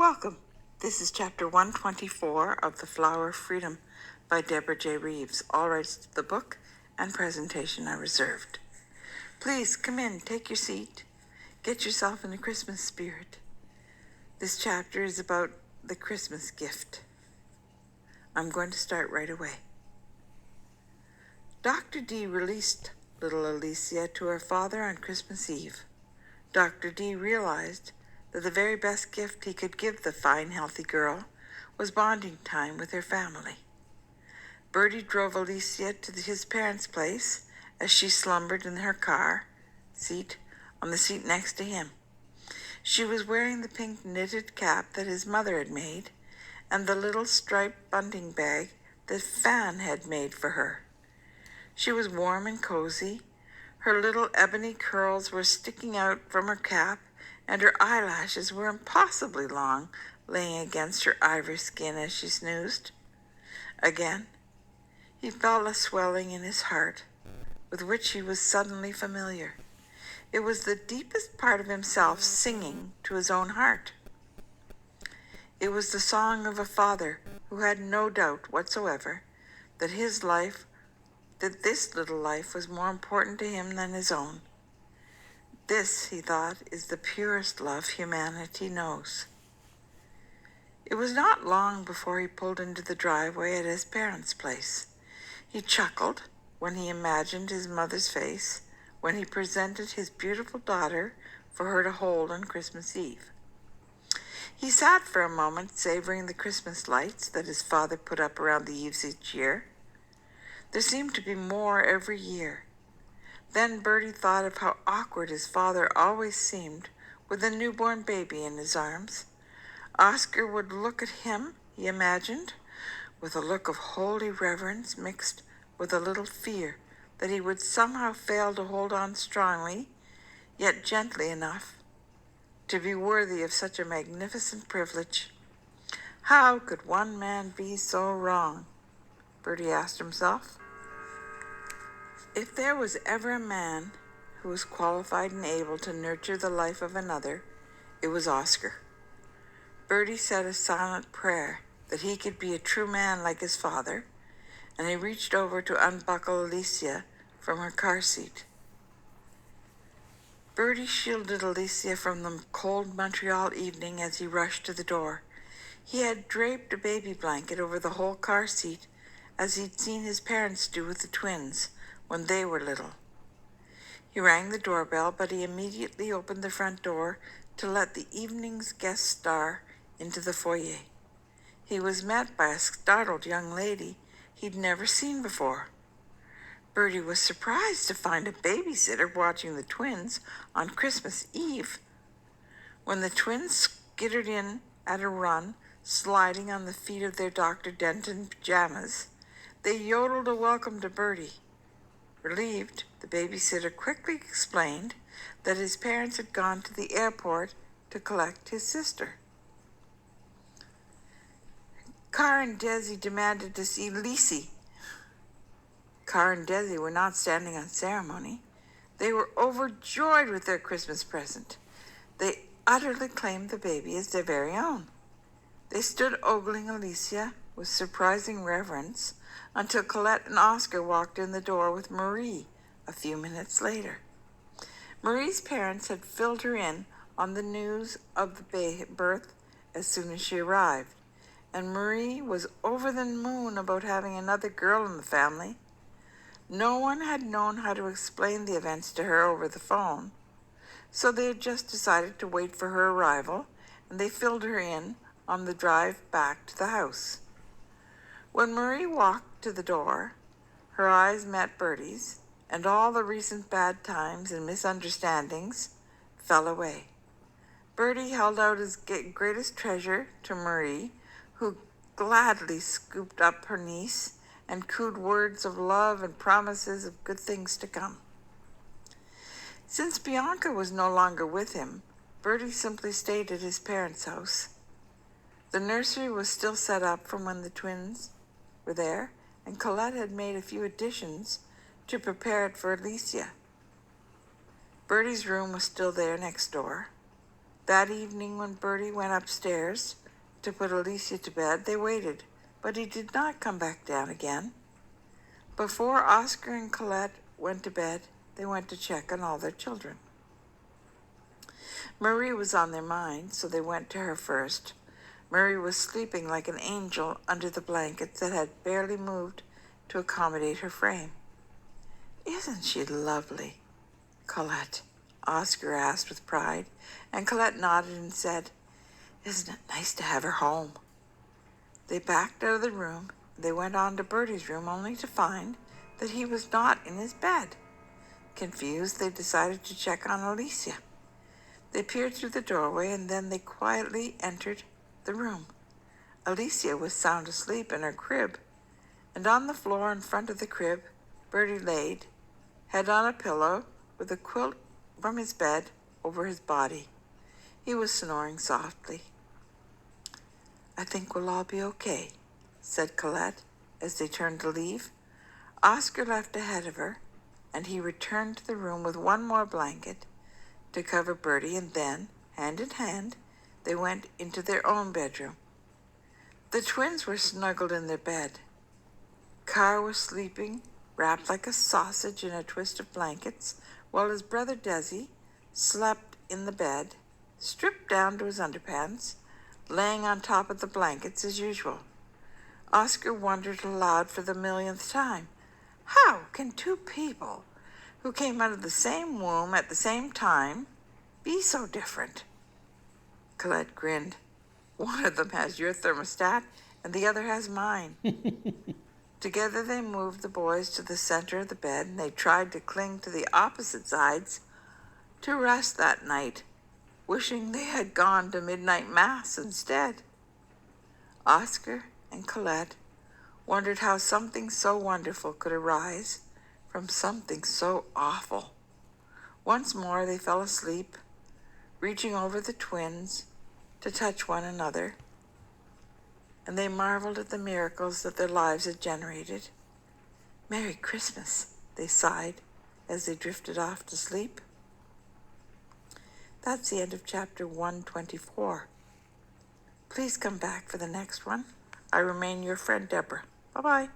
Welcome. This is Chapter 124 of The Flower of Freedom by Deborah J. Reeves. All rights to the book and presentation are reserved. Please come in, take your seat, get yourself in the Christmas spirit. This chapter is about the Christmas gift. I'm going to start right away. Dr. D released little Elysia to her father on Christmas Eve. Dr. D realized that the very best gift he could give the fine, healthy girl was bonding time with her family. Bertie drove Elysia to his parents' place as she slumbered in her car seat on the seat next to him. She was wearing the pink knitted cap that his mother had made and the little striped bunting bag that Fan had made for her. She was warm and cozy. Her little ebony curls were sticking out from her cap, and her eyelashes were impossibly long, laying against her ivory skin as she snoozed. Again, he felt a swelling in his heart, with which he was suddenly familiar. It was the deepest part of himself singing to his own heart. It was the song of a father who had no doubt whatsoever that this little life was more important to him than his own. This, he thought, is the purest love humanity knows. It was not long before he pulled into the driveway at his parents' place. He chuckled when he imagined his mother's face when he presented his beautiful daughter for her to hold on Christmas Eve. He sat for a moment savoring the Christmas lights that his father put up around the eaves each year. There seemed to be more every year. Then Bertie thought of how awkward his father always seemed with a newborn baby in his arms. Oscar would look at him, he imagined, with a look of holy reverence mixed with a little fear that he would somehow fail to hold on strongly, yet gently enough, to be worthy of such a magnificent privilege. How could one man be so wrong? Bertie asked himself. If there was ever a man who was qualified and able to nurture the life of another, it was Oscar. Bertie said a silent prayer that he could be a true man like his father, and he reached over to unbuckle Elysia from her car seat. Bertie shielded Elysia from the cold Montreal evening as he rushed to the door. He had draped a baby blanket over the whole car seat, as he'd seen his parents do with the twins when they were little. He rang the doorbell, but he immediately opened the front door to let the evening's guest star into the foyer. He was met by a startled young lady he'd never seen before. Bertie was surprised to find a babysitter watching the twins on Christmas Eve. When the twins skittered in at a run, sliding on the feet of their Dr. Denton pajamas, they yodeled a welcome to Bertie. Relieved, the babysitter quickly explained that his parents had gone to the airport to collect his sister. Car and Desi demanded to see Lisey. Car and Desi were not standing on ceremony. They were overjoyed with their Christmas present. They utterly claimed the baby as their very own. They stood ogling Elysia with surprising reverence until Colette and Oscar walked in the door with Marie a few minutes later. Marie's parents had filled her in on the news of the birth as soon as she arrived, and Marie was over the moon about having another girl in the family. No one had known how to explain the events to her over the phone, so they had just decided to wait for her arrival, and they filled her in on the drive back to the house. When Marie walked to the door, her eyes met Bertie's, and all the recent bad times and misunderstandings fell away. Bertie held out his greatest treasure to Marie, who gladly scooped up her niece and cooed words of love and promises of good things to come. Since Bianca was no longer with him, Bertie simply stayed at his parents' house. The nursery was still set up from when the twins were there, and Colette had made a few additions to prepare it for Elysia. Bertie's room was still there next door. That evening when Bertie went upstairs to put Elysia to bed, they waited, but he did not come back down again. Before Oscar and Colette went to bed, they went to check on all their children. Marie was on their mind, so they went to her first. Marie was sleeping like an angel under the blankets that had barely moved to accommodate her frame. "Isn't she lovely, Colette?" Oscar asked with pride, and Colette nodded and said, "Isn't it nice to have her home?" They backed out of the room. They went on to Bertie's room only to find that he was not in his bed. Confused, they decided to check on Elysia. They peered through the doorway and then they quietly entered the room. Elysia was sound asleep in her crib, and on the floor in front of the crib, Bertie laid, head on a pillow, with a quilt from his bed over his body. He was snoring softly. "I think we'll all be okay," said Colette as they turned to leave. Oscar left ahead of her, and he returned to the room with one more blanket to cover Bertie, and then, hand in hand, they went into their own bedroom. The twins were snuggled in their bed. Carr was sleeping, wrapped like a sausage in a twist of blankets, while his brother Desi slept in the bed, stripped down to his underpants, laying on top of the blankets as usual. Oscar wondered aloud for the millionth time, how can two people who came out of the same womb at the same time be so different? Colette grinned. "One of them has your thermostat and the other has mine." Together they moved the boys to the center of the bed, and they tried to cling to the opposite sides to rest that night, wishing they had gone to midnight mass instead. Oscar and Colette wondered how something so wonderful could arise from something so awful. Once more they fell asleep, reaching over the twins to touch one another, and they marveled at the miracles that their lives had generated. "Merry Christmas," they sighed as they drifted off to sleep. That's the end of chapter 124. Please come back for the next one. I remain your friend, Deborah. Bye-bye.